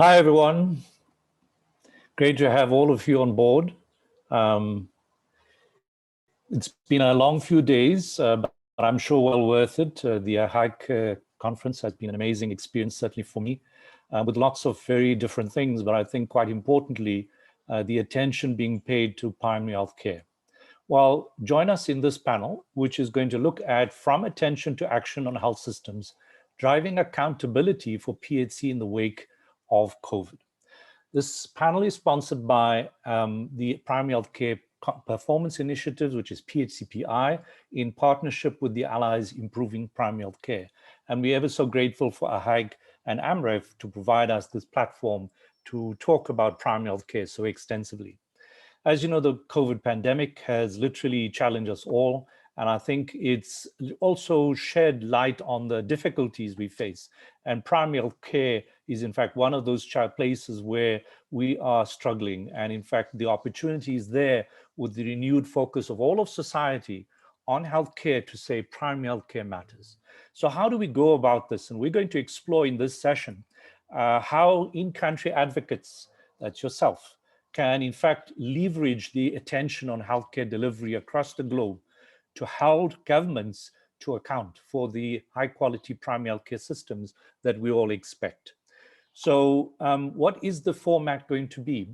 Hi, everyone. Great to have all of you on board. It's been a long few days, but I'm sure well worth it. The hike conference has been an amazing experience, certainly for me, with lots of very different things, but I think quite importantly, the attention being paid to primary health care. Well, join us in this panel, which is going to look at from attention to action on health systems, driving accountability for PHC in the wake of COVID. This panel is sponsored by the Primary Healthcare Performance Initiatives, which is PHCPI, in partnership with the Allies Improving Primary Health Care. And we're ever so grateful for AHAG and AMREF to provide us this platform to talk about primary health care so extensively. As you know, the COVID pandemic has literally challenged us all. And I think it's also shed light on the difficulties we face. And primary health care is, in fact, one of those places where we are struggling. And in fact, the opportunity is there with the renewed focus of all of society on healthcare to say primary healthcare matters. So how do we go about this? And we're going to explore in this session how in-country advocates, that's yourself, can in fact leverage the attention on healthcare delivery across the globe to hold governments to account for the high quality primary healthcare systems that we all expect. So what is the format going to be?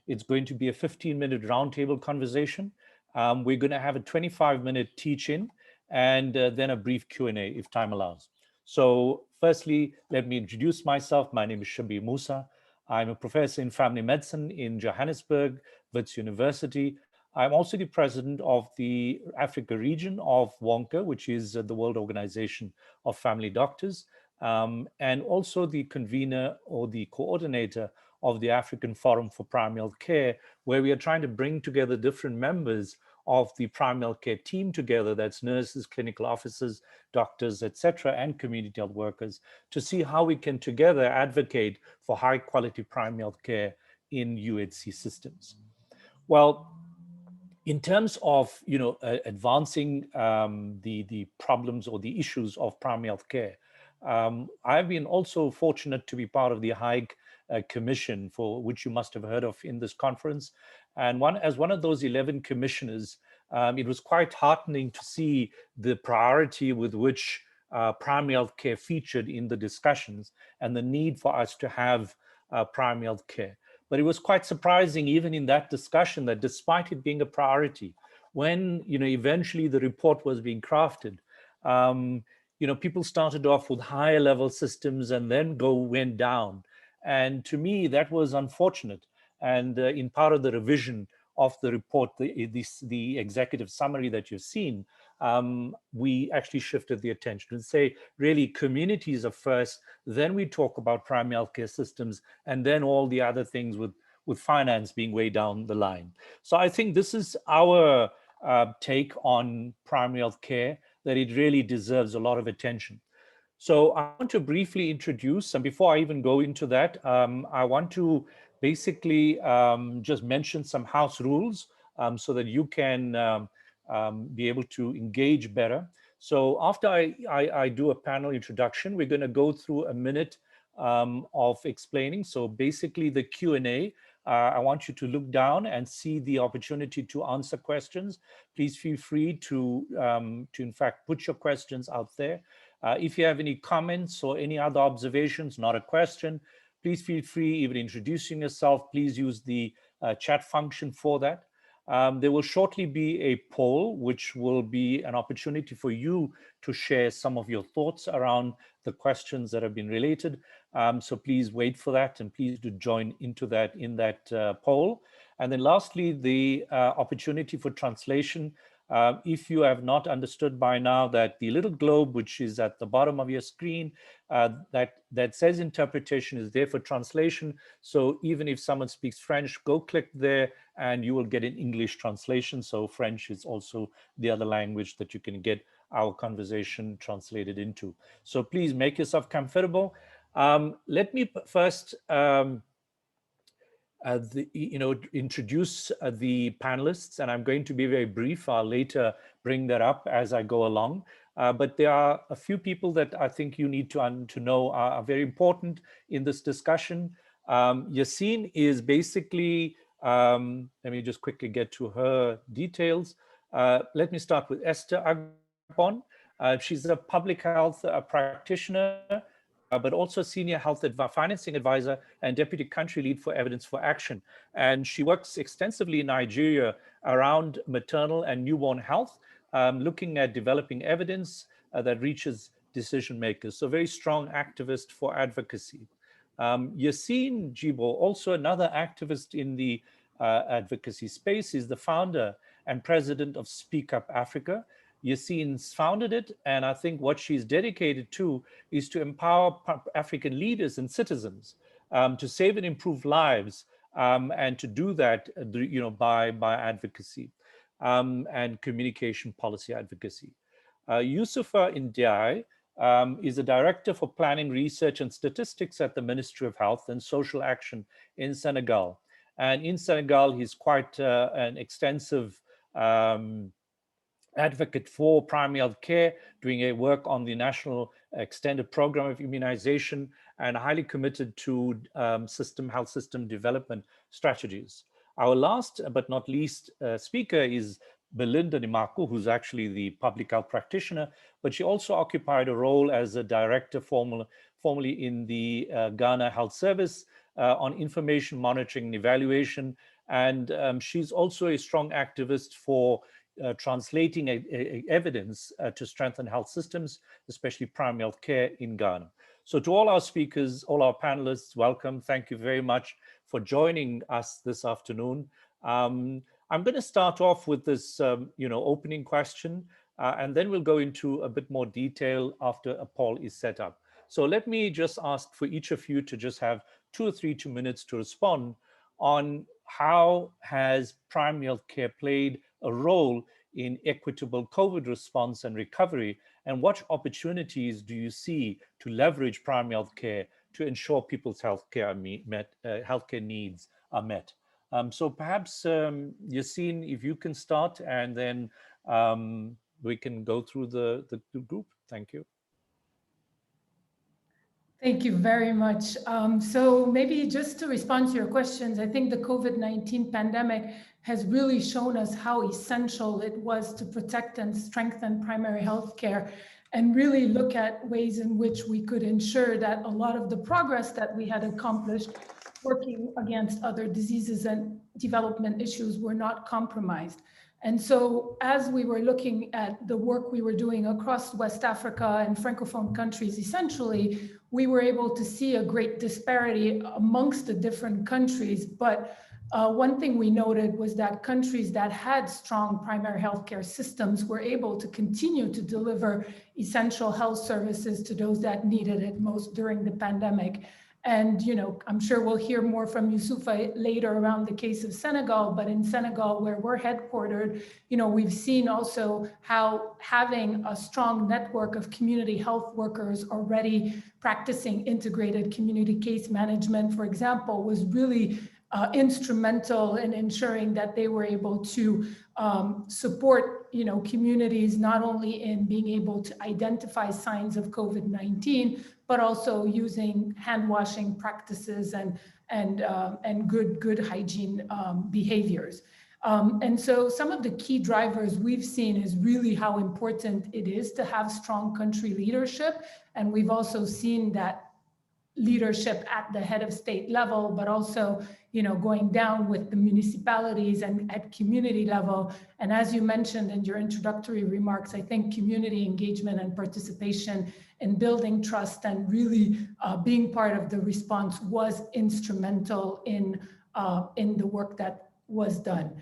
It's going to be a 15-minute roundtable conversation. We're going to have a 25-minute teach-in and then a brief Q&A if time allows. So firstly, let me introduce myself. My name is Shabir Musa. I'm a professor in family medicine in Johannesburg, Wits University. I'm also the president of the Africa region of WONCA, which is the World Organization of Family Doctors, and also the convener or the coordinator of the African Forum for Primary Health Care, where we are trying to bring together different members of the primary health care team together, that's nurses, clinical officers, doctors, etc., and community health workers, to see how we can together advocate for high quality primary health care in UHC systems. Well, in terms of advancing the problems or the issues of primary health care, I've been also fortunate to be part of the HIGE Commission, for which you must have heard of in this conference. And as one of those 11 commissioners, it was quite heartening to see the priority with which primary health care featured in the discussions and the need for us to have primary health care. But it was quite surprising, even in that discussion, that despite it being a priority, when eventually the report was being crafted, people started off with higher level systems and then went down. And to me, that was unfortunate. And in part of the revision of the report, the executive summary that you've seen, we actually shifted the attention and say, really, communities are first, then we talk about primary healthcare systems, and then all the other things with finance being way down the line. So I think this is our take on primary healthcare, that it really deserves a lot of attention. So I want to briefly introduce, and before I even go into that, I want to basically just mention some house rules so that you can be able to engage better. So after I do a panel introduction, we're going to go through a minute of explaining. So basically the Q&A, I want you to look down and see the opportunity to answer questions. Please feel free to in fact put your questions out there. If you have any comments or any other observations, not a question, please feel free, even introducing yourself, please use the chat function for that. There will shortly be a poll, which will be an opportunity for you to share some of your thoughts around the questions that have been related. So please wait for that, and please do join into that in that poll. And then lastly, the opportunity for translation. If you have not understood by now that the little globe, which is at the bottom of your screen, that says interpretation, is there for translation. So even if someone speaks French, go click there and you will get an English translation. So French is also the other language that you can get our conversation translated into. So please make yourself comfortable. Let me first introduce the panelists, and I'm going to be very brief. I'll later bring that up as I go along. But there are a few people that I think you need to know are very important in this discussion. Yassine is basically, let me just quickly get to her details. Let me start with Esther Agbon. She's a public health practitioner, but also senior health financing advisor and deputy country lead for Evidence for Action. And she works extensively in Nigeria around maternal and newborn health, looking at developing evidence that reaches decision makers. So very strong activist for advocacy. Yassine Jibo, also another activist in the advocacy space, is the founder and president of Speak Up Africa. Yassine's founded it, and I think what she's dedicated to is to empower African leaders and citizens to save and improve lives, and to do that, by advocacy and communication policy advocacy. Yusuf Ndiaye is a director for planning, research, and statistics at the Ministry of Health and Social Action in Senegal. And in Senegal, he's quite an extensive advocate for primary health care, doing a work on the National Extended Program of Immunization, and highly committed to health system development strategies. Our last but not least speaker is Belinda Nimaku, who's actually the public health practitioner, but she also occupied a role as a director formerly in the Ghana Health Service on information monitoring and evaluation. And she's also a strong activist for translating evidence to strengthen health systems, especially primary health care in Ghana. So to all our speakers, all our panelists, welcome. Thank you very much for joining us this afternoon. I'm going to start off with this, opening question, and then we'll go into a bit more detail after a poll is set up. So let me just ask for each of you to just have 2 or 3 minutes to respond on how has primary health care played a role in equitable COVID response and recovery, and what opportunities do you see to leverage primary health care to ensure people's healthcare needs are met? So perhaps, Yassine, if you can start, and then we can go through the group. Thank you. Thank you very much. So maybe just to respond to your questions, I think the COVID-19 pandemic has really shown us how essential it was to protect and strengthen primary health care, and really look at ways in which we could ensure that a lot of the progress that we had accomplished working against other diseases and development issues were not compromised. And so as we were looking at the work we were doing across West Africa and Francophone countries, essentially, we were able to see a great disparity amongst the different countries. But one thing we noted was that countries that had strong primary healthcare systems were able to continue to deliver essential health services to those that needed it most during the pandemic. And, I'm sure we'll hear more from Yusuf later around the case of Senegal, but in Senegal, where we're headquartered, we've seen also how having a strong network of community health workers already practicing integrated community case management, for example, was really instrumental in ensuring that they were able to support communities, not only in being able to identify signs of COVID-19, but also using hand washing practices and good hygiene behaviors. And so some of the key drivers we've seen is really how important it is to have strong country leadership. And we've also seen that leadership at the head of state level, but also, going down with the municipalities and at community level. And as you mentioned in your introductory remarks, I think community engagement and participation in building trust and really being part of the response was instrumental in the work that was done.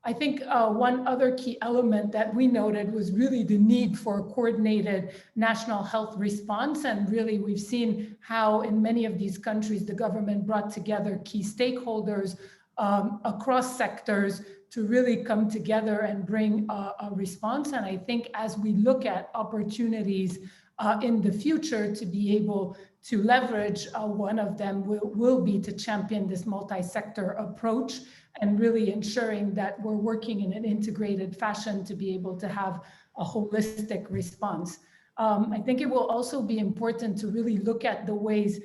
I think one other key element that we noted was really the need for a coordinated national health response. And really, we've seen how in many of these countries, the government brought together key stakeholders across sectors to really come together and bring a response. And I think as we look at opportunities in the future to be able to leverage. One of them will be to champion this multi-sector approach and really ensuring that we're working in an integrated fashion to be able to have a holistic response. I think it will also be important to really look at the ways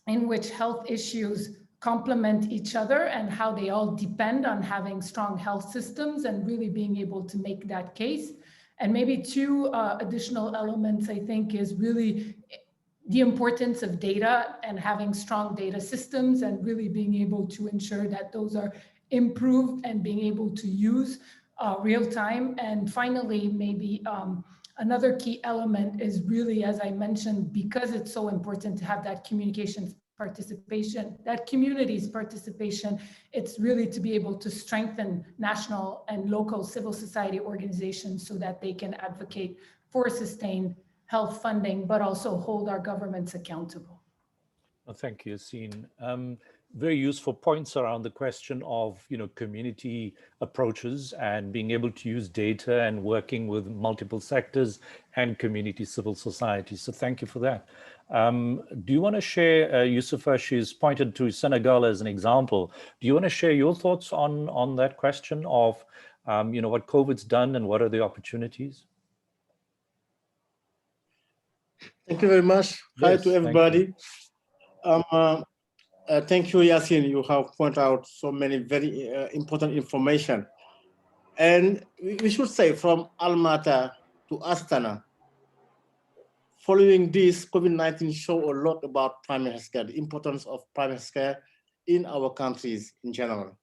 in which health issues complement each other and how they all depend on having strong health systems and really being able to make that case. And maybe two additional elements, I think, is really the importance of data and having strong data systems and really being able to ensure that those are improved and being able to use real time. And finally, maybe another key element is really, as I mentioned, because it's so important to have that communication participation, that community's participation, it's really to be able to strengthen national and local civil society organizations so that they can advocate for sustained health funding, but also hold our governments accountable. Well, thank you, Yassine. Very useful points around the question of, community approaches and being able to use data and working with multiple sectors and community civil society. So thank you for that. Do you want to share, Yusuf, she's pointed to Senegal as an example. Do you want to share your thoughts on that question of, what COVID's done and what are the opportunities? Thank you very much. Yes, hi to everybody. Thank you, Yassine. You have pointed out so many very important information. And we should say from Almata to Astana, following this, COVID-19 show a lot about primary healthcare, the importance of primary healthcare in our countries in general.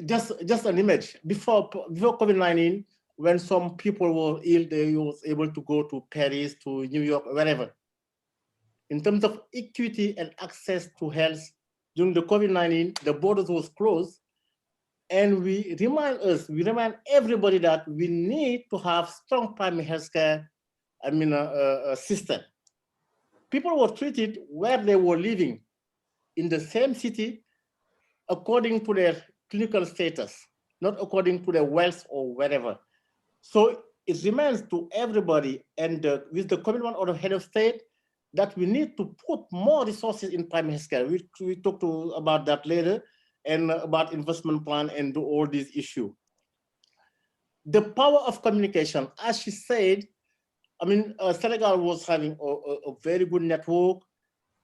Just an image, before COVID-19, when some people were ill, they was able to go to Paris, to New York, wherever. In terms of equity and access to health, during the COVID-19, the borders was closed, and we remind everybody that we need to have strong primary healthcare, system. People were treated where they were living in the same city according to their clinical status, not according to their wealth or wherever. So it remains to everybody, and with the commitment of the head of state, that we need to put more resources in primary healthcare. We talk about that later, and about investment plan and all these issues. The power of communication, as she said, Senegal was having a very good network,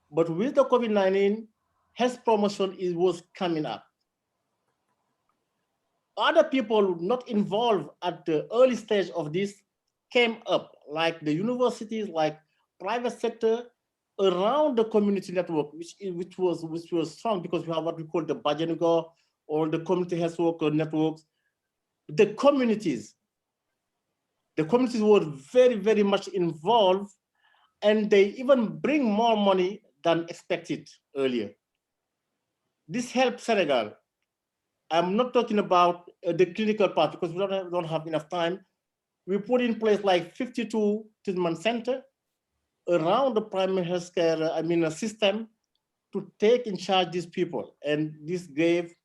but with the COVID-19, health promotion was coming up. Other people not involved at the early stage of this came up, like the universities, like private sector, around the community network, which was strong because we have what we call the Bajanigo or the community health worker networks. The communities were very, very much involved, and they even bring more money than expected earlier. This helped Senegal. I'm not talking about the clinical part because we don't have enough time. We put in place like 52 treatment centers around the primary healthcare system to take in charge these people, and this gave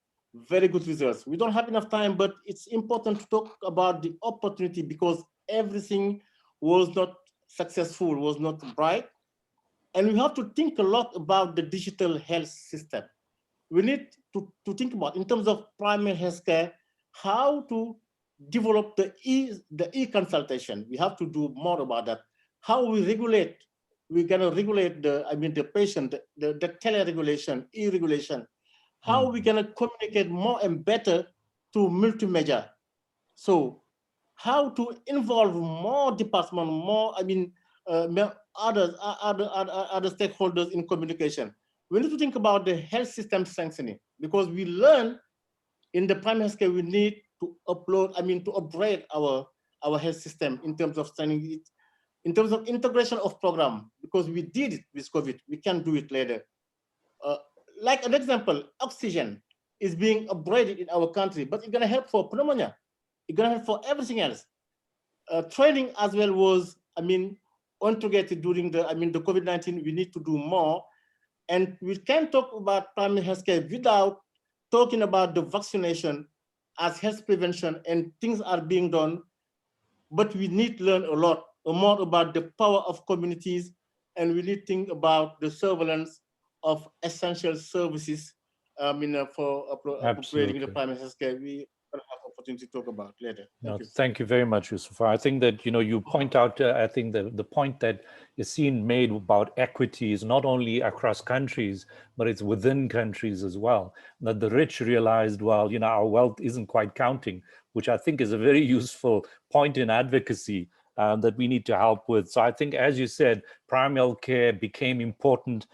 very good results. We don't have enough time, but it's important to talk about the opportunity because everything was not successful, was not bright, and we have to think a lot about the digital health system. We need to think about, in terms of primary healthcare, how to develop the e-consultation. We have to do more about that. How we regulate, we're gonna regulate the patient, the tele-regulation, e-regulation. How we gonna communicate more and better through multimedia. So how to involve more departments, more, other stakeholders in communication. We need to think about the health system strengthening, because we learn in the primary health care we need to upgrade our health system in terms of strengthening it, in terms of integration of program, because we did it with COVID, we can do it later. Like an example, oxygen is being upgraded in our country, but it's gonna help for pneumonia. It's gonna help for everything else. Training as well was, integrated during the COVID-19. We need to do more. And we can't talk about primary healthcare without talking about the vaccination as health prevention, and things are being done, but we need to learn a lot. more about the power of communities, and we need to think about the surveillance of essential services for upgrading the primary health care. We will have opportunity to talk about later. Thank you very much, Yusuf. I think that, you point out, I think the point that is seen made about equity is not only across countries, but it's within countries as well. That the rich realized, well, our wealth isn't quite counting, which I think is a very useful point in advocacy that we need to help with. So I think, as you said, primary health care became important.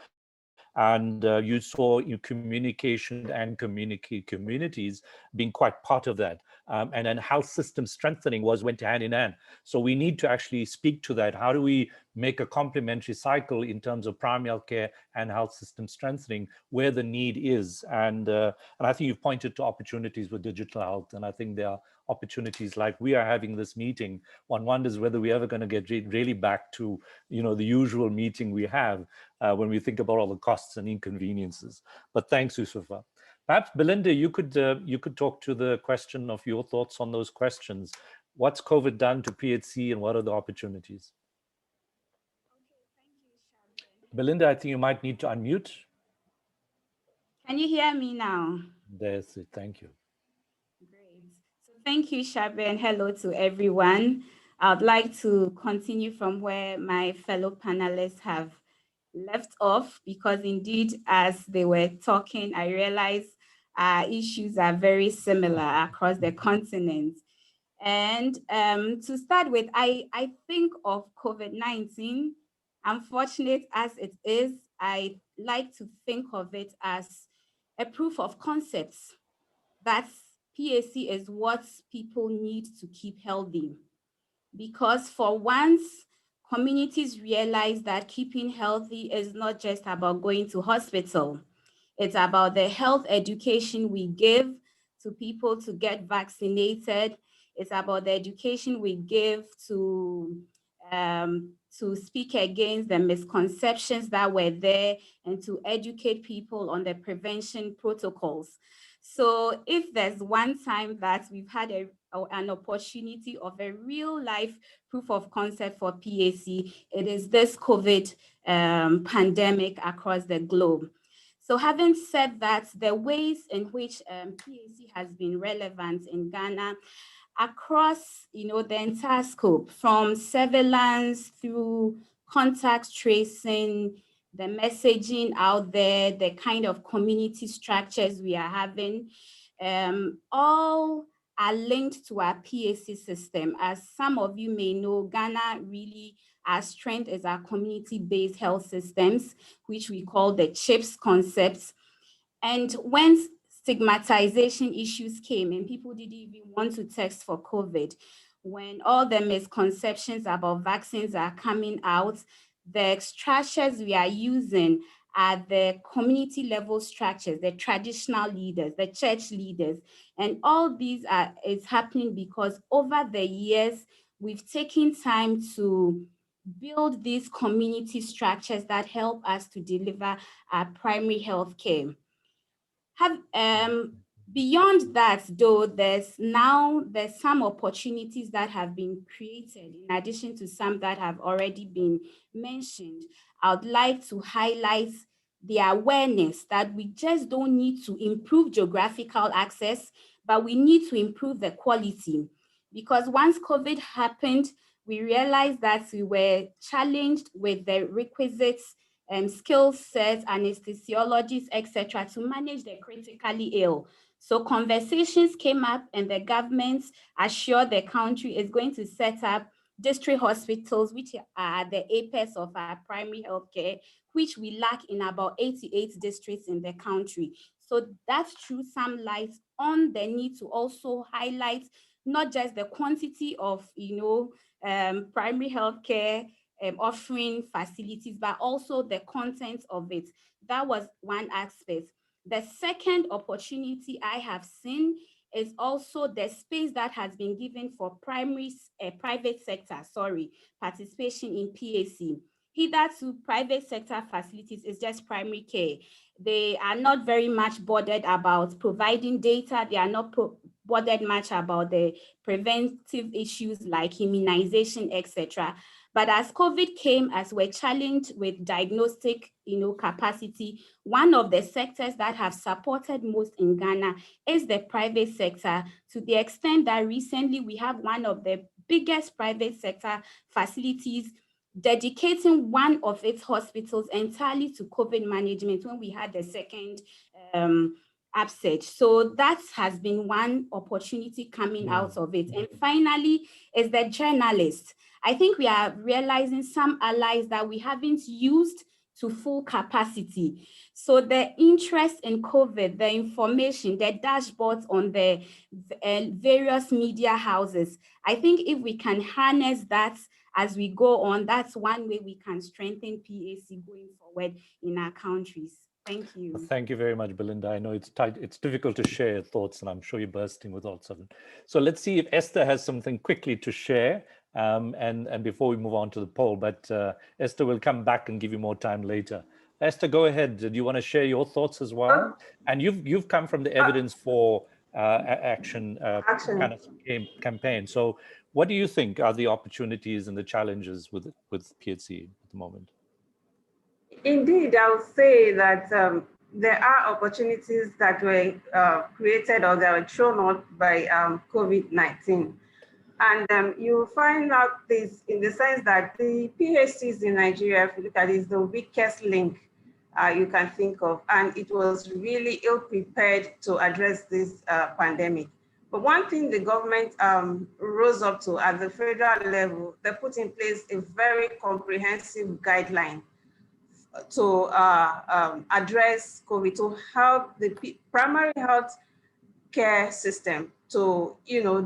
And you saw communication and communities being quite part of that. And then health system strengthening went hand in hand. So we need to actually speak to that. How do we make a complementary cycle in terms of primary health care and health system strengthening where the need is? And I think you've pointed to opportunities with digital health. And I think there are opportunities like we are having this meeting. One wonders whether we're ever going to get really back to the usual meeting we have when we think about all the costs and inconveniences. But thanks, Yusufa. Perhaps Belinda, you could talk to the question of your thoughts on those questions. What's COVID done to PHC and what are the opportunities? Okay, thank you, Belinda, I think you might need to unmute. Can you hear me now? That's it. Thank you. Great. So thank you, Shabe, and hello to everyone. I'd like to continue from where my fellow panelists have left off, because indeed, as they were talking, I realized issues are very similar across the continent. And to start with, I think of COVID-19, unfortunate as it is, I like to think of it as a proof of concepts that PHC is what people need to keep healthy. Because for once, communities realize that keeping healthy is not just about going to hospital. It's about the health education we give to people to get vaccinated. It's about the education we give to speak against the misconceptions that were there and to educate people on the prevention protocols. So if there's one time that we've had an opportunity of a real life proof of concept for PHC, it is this COVID pandemic across the globe. So having said that, the ways in which PHC has been relevant in Ghana across the entire scope, from surveillance through contact tracing, the messaging out there, the kind of community structures we are having, all are linked to our PHC system. As some of you may know, Ghana really, our strength is our community-based health systems, which we call the CHIPS concepts. And when stigmatization issues came and people didn't even want to test for COVID, when all the misconceptions about vaccines are coming out, the structures we are using are the community level structures, the traditional leaders, the church leaders. And all these is happening because over the years, we've taken time to build these community structures that help us to deliver our primary health care. Beyond that, though, there's some opportunities that have been created in addition to some that have already been mentioned. I'd like to highlight the awareness that we just don't need to improve geographical access, but we need to improve the quality. Because once COVID happened, we realized that we were challenged with the requisites skill sets, anesthesiologists, etc., to manage the critically ill. So conversations came up and the government assured the country is going to set up district hospitals, which are the apex of our primary health care, which we lack in about 88 districts in the country. So that threw some light on the need to also highlight not just the quantity of primary health care offering facilities, but also the content of it. That was one aspect. The second opportunity I have seen is also the space that has been given for private sector participation in PHC. Hitherto, private sector facilities is just primary care. They are not very much bothered about providing data. They are not bothered much about the preventive issues like immunization, etc. But as COVID came, as we're challenged with diagnostic, capacity, one of the sectors that have supported most in Ghana is the private sector, to the extent that recently we have one of the biggest private sector facilities dedicating one of its hospitals entirely to COVID management when we had the second upsurge. So that has been one opportunity coming out of it. And finally is the journalists. I think we are realizing some allies that we haven't used to full capacity. So the interest in COVID, the information, the dashboards on the various media houses, I think if we can harness that as we go on, that's one way we can strengthen PHC going forward in our countries. Thank you. Thank you very much, Belinda. I know it's tight, it's difficult to share thoughts, and I'm sure you're bursting with lots of them. So let's see if Esther has something quickly to share, and before we move on to the poll, but Esther will come back and give you more time later. Esther, go ahead. Do you want to share your thoughts as well? And you've come from the Evidence for Action kind of campaign. So what do you think are the opportunities and the challenges with PHC at the moment? Indeed, I would say that there are opportunities that were created or that were thrown out by COVID-19. And you find out this in the sense that the PHCs in Nigeria, if you look at it, is the weakest link you can think of. And it was really ill-prepared to address this pandemic. But one thing the government rose up to at the federal level, they put in place a very comprehensive guideline to address COVID, to help the primary health care system to,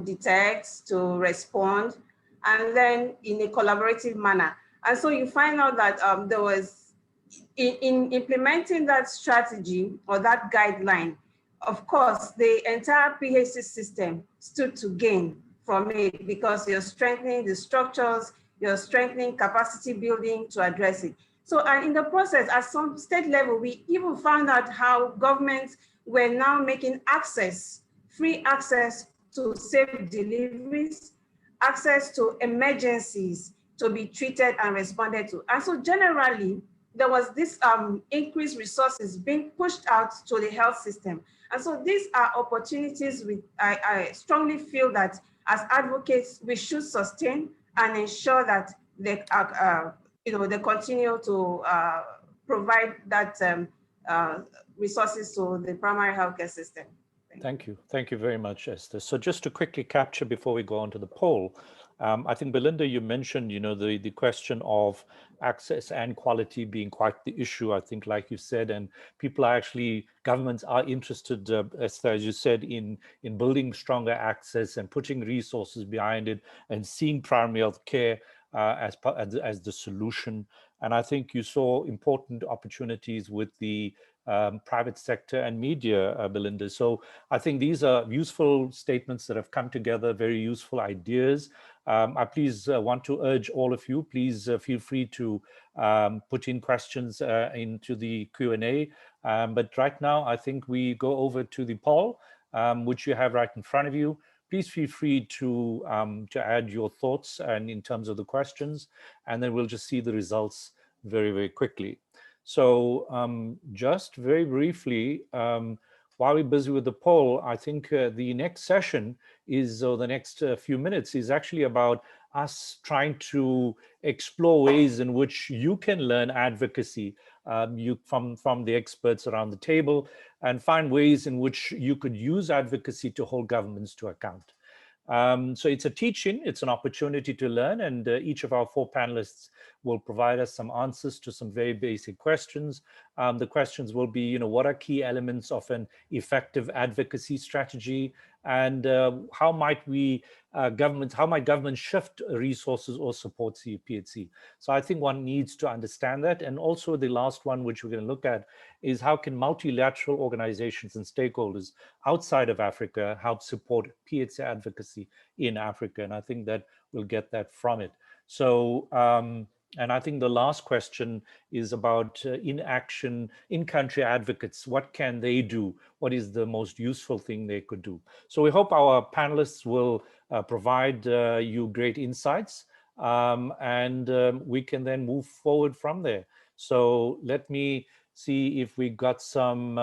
detect, to respond, and then in a collaborative manner. And so you find out that there was, in implementing that strategy or that guideline, of course, the entire PHC system stood to gain from it because you're strengthening the structures, you're strengthening capacity building to address it. So in the process, at some state level, we even found out how governments were now making free access to safe deliveries, access to emergencies to be treated and responded to. And so generally, there was this increased resources being pushed out to the health system. And so these are opportunities I strongly feel that as advocates, we should sustain and ensure that they they continue to provide that resources to the primary healthcare system. Thank you. Thank you very much, Esther. So just to quickly capture before we go on to the poll, I think, Belinda, you mentioned, the question of access and quality being quite the issue, I think, like you said, and governments are interested, Esther, as you said, in building stronger access and putting resources behind it and seeing primary health care as the solution. And I think you saw important opportunities with the private sector and media, Belinda. So I think these are useful statements that have come together, very useful ideas. I please want to urge all of you, please feel free to put in questions into the Q&A. But right now, I think we go over to the poll, which you have right in front of you. Please feel free to add your thoughts and in terms of the questions, and then we'll just see the results very, very quickly. So just very briefly, while we're busy with the poll, I think the next session is, or the next few minutes is actually about us trying to explore ways in which you can learn advocacy from the experts around the table and find ways in which you could use advocacy to hold governments to account. So it's a teaching, it's an opportunity to learn, and each of our four panelists will provide us some answers to some very basic questions. The questions will be, what are key elements of an effective advocacy strategy, and how might governments shift resources or support PHC? So I think one needs to understand that. And also the last one, which we're going to look at, is how can multilateral organizations and stakeholders outside of Africa help support PHC advocacy in Africa? And I think that we'll get that from it. So, and I think the last question is about in-country advocates. What can they do? What is the most useful thing they could do? So we hope our panelists will provide you great insights. we can then move forward from there. So let me see if we got some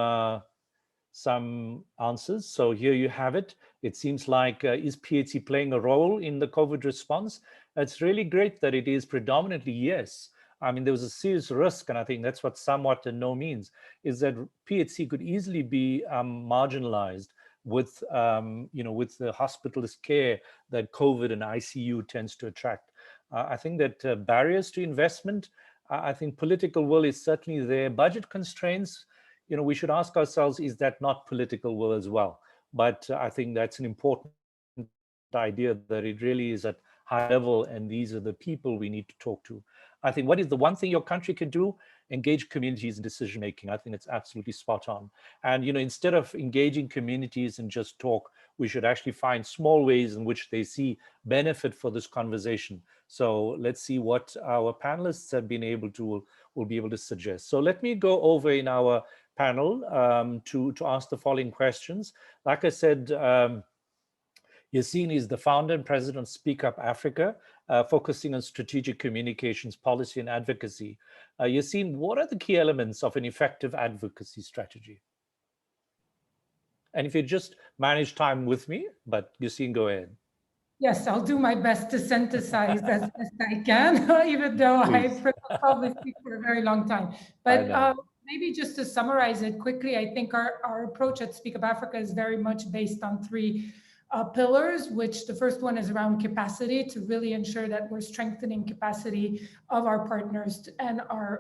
answers. So here you have it. It seems like, is PHC playing a role in the COVID response? It's really great that it is predominantly yes. I mean, there was a serious risk, and I think that's what somewhat and no means, is that PHC could easily be marginalized with, with the hospitalist care that COVID and ICU tends to attract. I think that barriers to investment, I think political will is certainly there. Budget constraints, we should ask ourselves, is that not political will as well? But I think that's an important idea, that it really is at high level, and these are the people we need to talk to. I think what is the one thing your country can do? Engage communities in decision making. I think it's absolutely spot on. And instead of engaging communities and just talk, we should actually find small ways in which they see benefit for this conversation. So let's see what our panelists have been able to, will be able to suggest. So let me go over in our panel to ask the following questions. Like I said, Yassine is the founder and president of Speak Up Africa, focusing on strategic communications, policy, and advocacy. Yassine, what are the key elements of an effective advocacy strategy? And if you just manage time with me, but Yassine, go ahead. Yes, I'll do my best to synthesize as best I can, even though Please. I probably speak for a very long time. But maybe just to summarize it quickly, I think our approach at Speak Up Africa is very much based on three pillars, which the first one is around capacity, to really ensure that we're strengthening capacity of our partners and our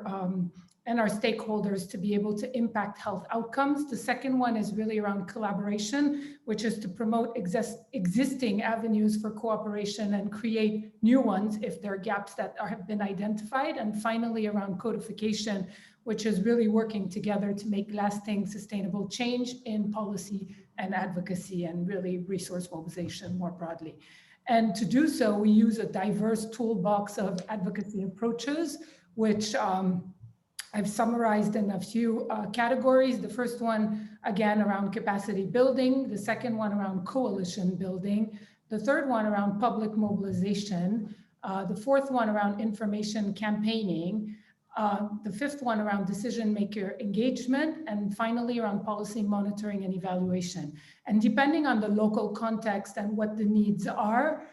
stakeholders to be able to impact health outcomes. The second one is really around collaboration, which is to promote existing avenues for cooperation and create new ones if there are gaps that have been identified. And finally, around codification, which is really working together to make lasting, sustainable change in policy and advocacy, and really resource mobilization more broadly. And to do so, we use a diverse toolbox of advocacy approaches, which I've summarized in a few categories. The first one, again, around capacity building. The second one around coalition building. The third one around public mobilization. The fourth one around information campaigning. The fifth one around decision maker engagement, and finally around policy monitoring and evaluation. And depending on the local context and what the needs are,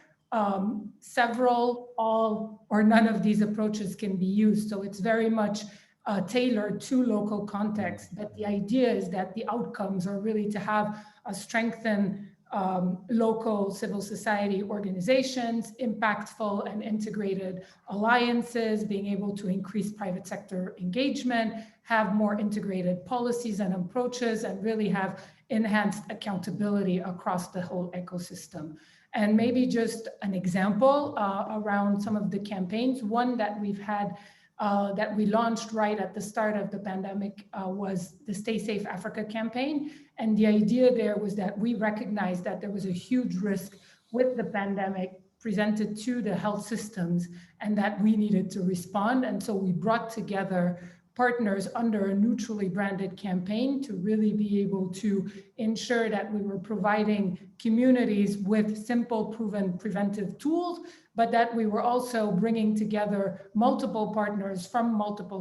several, all, or none of these approaches can be used. So it's very much tailored to local context. But the idea is that the outcomes are really to have a strengthened local civil society organizations, impactful and integrated alliances, being able to increase private sector engagement, have more integrated policies and approaches, and really have enhanced accountability across the whole ecosystem. And maybe just an example around some of the campaigns. One that we've had that we launched right at the start of the pandemic was the Stay Safe Africa campaign. And the idea there was that we recognized that there was a huge risk with the pandemic presented to the health systems, and that we needed to respond. And so we brought together partners under a neutrally branded campaign to really be able to ensure that we were providing communities with simple, proven preventive tools, but that we were also bringing together multiple partners from multiple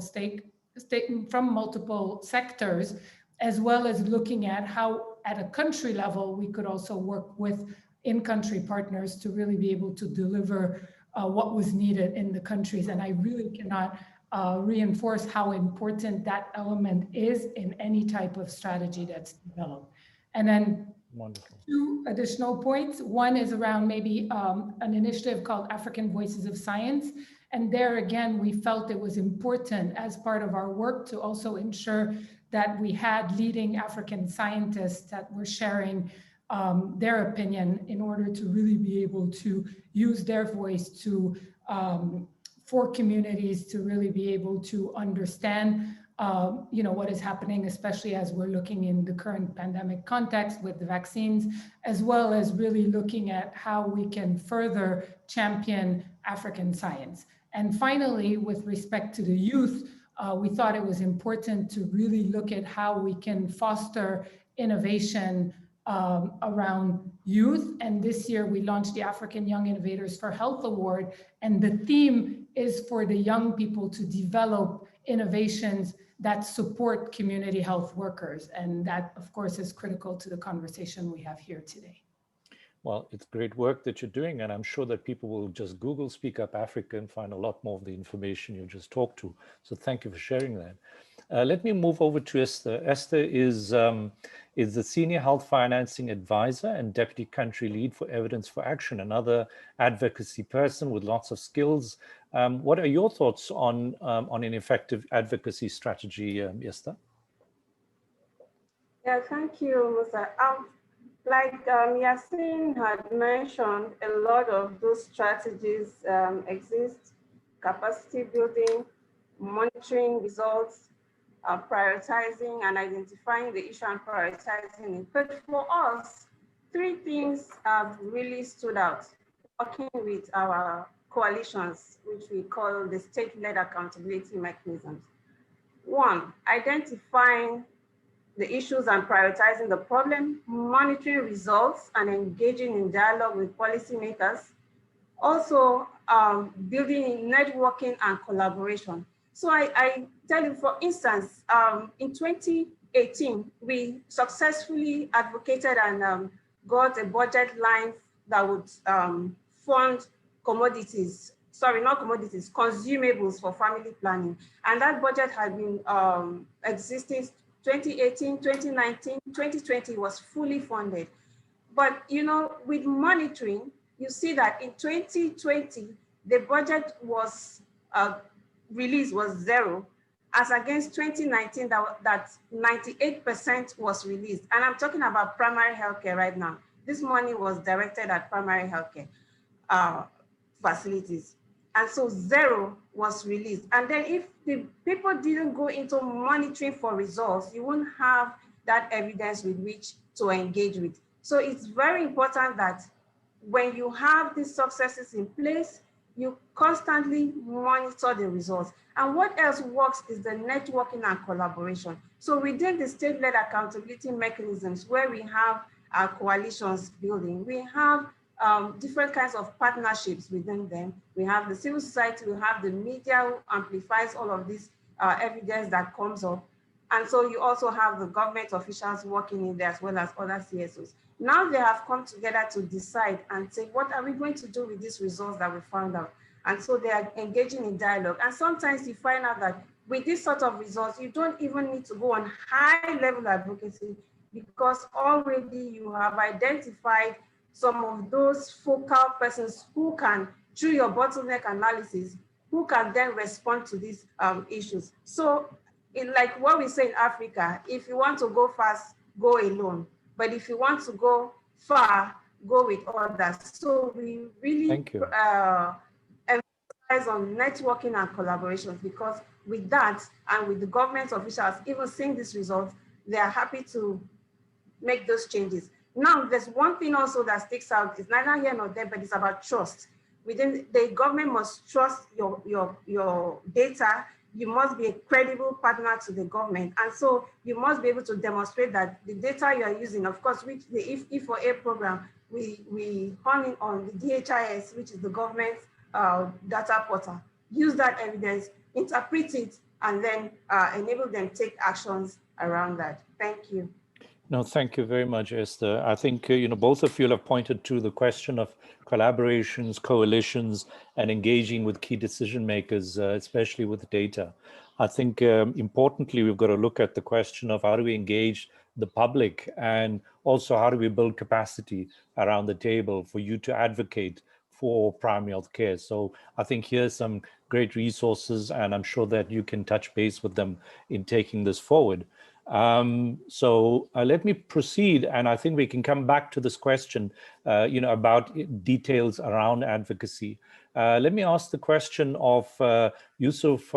from multiple sectors, as well as looking at how at a country level we could also work with in-country partners to really be able to deliver what was needed in the countries. And I really cannot reinforce how important that element is in any type of strategy that's developed. And then Wonderful. Two additional points. One is around maybe an initiative called African Voices of Science. And there again, we felt it was important as part of our work to also ensure that we had leading African scientists that were sharing their opinion in order to really be able to use their voice to for communities to really be able to understand what is happening, especially as we're looking in the current pandemic context with the vaccines, as well as really looking at how we can further champion African science. And finally, with respect to the youth, we thought it was important to really look at how we can foster innovation around youth. And this year we launched the African Young Innovators for Health Award. And the theme is for the young people to develop innovations that support community health workers. And that, of course, is critical to the conversation we have here today. Well, it's great work that you're doing, and I'm sure that people will just Google Speak Up Africa and find a lot more of the information you just talked to. So thank you for sharing that. Let me move over to Esther. Esther is the Senior Health Financing Advisor and Deputy Country Lead for Evidence for Action, another advocacy person with lots of skills. What are your thoughts on an effective advocacy strategy, Esther? Yeah, thank you, Musa. Like Yasin had mentioned, a lot of those strategies exist: capacity building, monitoring results, prioritizing and identifying the issue and prioritizing it. But for us, three things have really stood out working with our coalitions, which we call the state-led accountability mechanisms. One, identifying the issues and prioritizing the problem, monitoring results and engaging in dialogue with policymakers. Also, building in networking and collaboration. So I tell you, for instance, in 2018, we successfully advocated and got a budget line that would fund commodities, sorry, not commodities, consumables for family planning. And that budget had been existing 2018, 2019, 2020 was fully funded. But you know, with monitoring, you see that in 2020, the budget was released was zero, as against 2019 that 98% was released. And I'm talking about primary healthcare right now. This money was directed at primary healthcare facilities. And so zero was released. And then if the people didn't go into monitoring for results, you won't have that evidence with which to engage with. So it's very important that when you have these successes in place, you constantly monitor the results. And what else works is the networking and collaboration. So within the state-led accountability mechanisms where we have our coalitions building, we have different kinds of partnerships within them. We have the civil society, we have the media who amplifies all of this evidence that comes up. And so you also have the government officials working in there as well as other CSOs. Now they have come together to decide and say, what are we going to do with these results that we found out? And so they are engaging in dialogue. And sometimes you find out that with this sort of results, you don't even need to go on high level advocacy because already you have identified some of those focal persons who can, through your bottleneck analysis, who can then respond to these issues. So like what we say in Africa, if you want to go fast, go alone. But if you want to go far, go with others. So we really emphasize on networking and collaboration, because with that and with the government officials even seeing these results, they are happy to make those changes. Now, there's one thing also that sticks out. It's neither here nor there, but it's about trust. Within the government must trust your data. You must be a credible partner to the government. And so you must be able to demonstrate that the data you are using, of course, which the E4A program, we hone in on the DHIS, which is the government's data portal. Use that evidence, interpret it, and then enable them to take actions around that. Thank you. No, thank you very much, Esther. I think, both of you have pointed to the question of collaborations, coalitions, and engaging with key decision makers, especially with data. I think importantly, we've got to look at the question of how do we engage the public, and also how do we build capacity around the table for you to advocate for primary health care. So I think here's some great resources, and I'm sure that you can touch base with them in taking this forward. So let me proceed, and I think we can come back to this question, about details around advocacy. Let me ask the question of Yusuf,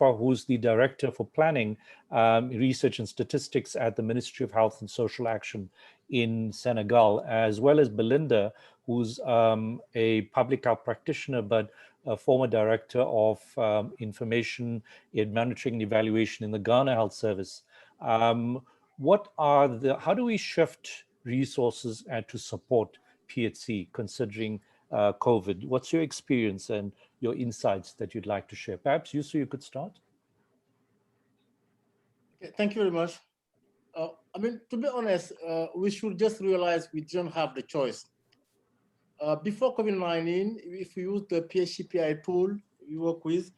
who's the Director for Planning, Research and Statistics at the Ministry of Health and Social Action in Senegal, as well as Belinda, who's a public health practitioner, but a former Director of Information in Monitoring and Evaluation in the Ghana Health Service. How do we shift resources and to support PHC considering COVID. What's your experience and your insights that you'd like to share? Perhaps Yusuf, you could start. Okay, thank you very much. I mean, to be honest, we should just realize we don't have the choice. Before COVID-19, if we use the PHCPI tool we work with,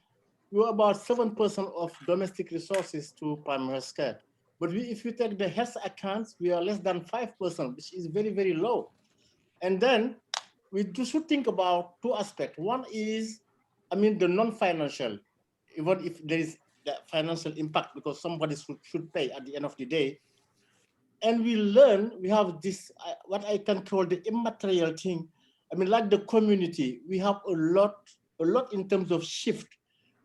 we were about 7% of domestic resources to primary health care. But if you take the health accounts, we are less than 5%, which is very, very low. And then we should think about two aspects. One is, I mean, the non-financial, even if there is the financial impact, because somebody should pay at the end of the day. And we learn, we have this, what I can call the immaterial thing. I mean, like the community, we have a lot in terms of shift,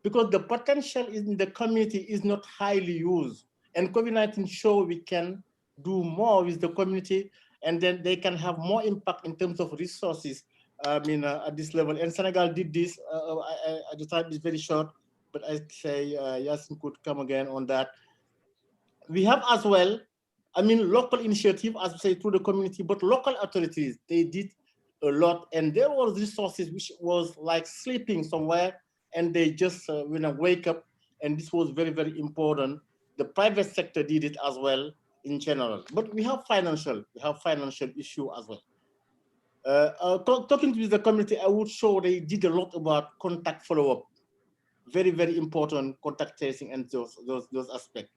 because the potential in the community is not highly used. And COVID-19 show we can do more with the community, and then they can have more impact in terms of resources. I mean, at this level. And Senegal did this. At the time is very short, but I say Yasin could come again on that. We have as well, I mean, local initiative, as we say, through the community, but local authorities, they did a lot. And there was resources which was like sleeping somewhere, and they just wake up. And this was very, very important. The private sector did it as well in general. But we have financial issue as well. Talking to the community, I would show they did a lot about contact follow-up. Very, very important, contact tracing and those aspects.